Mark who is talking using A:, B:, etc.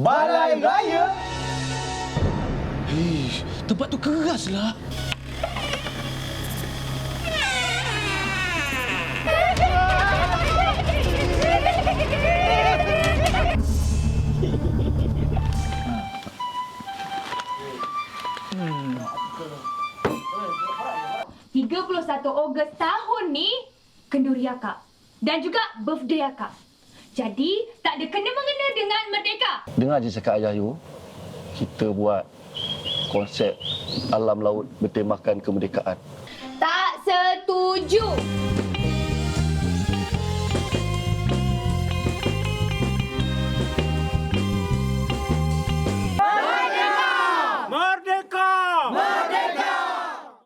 A: Balai Raya.
B: Tempat tu keraslah.
C: Ogos tahun ni kenduri akak dan juga birthday akak. Jadi tak ada kena-mengena dengan merdeka.
D: Dengar je cakap Ayah You, kita buat konsep alam laut bertemakan kemerdekaan.
C: Tak setuju.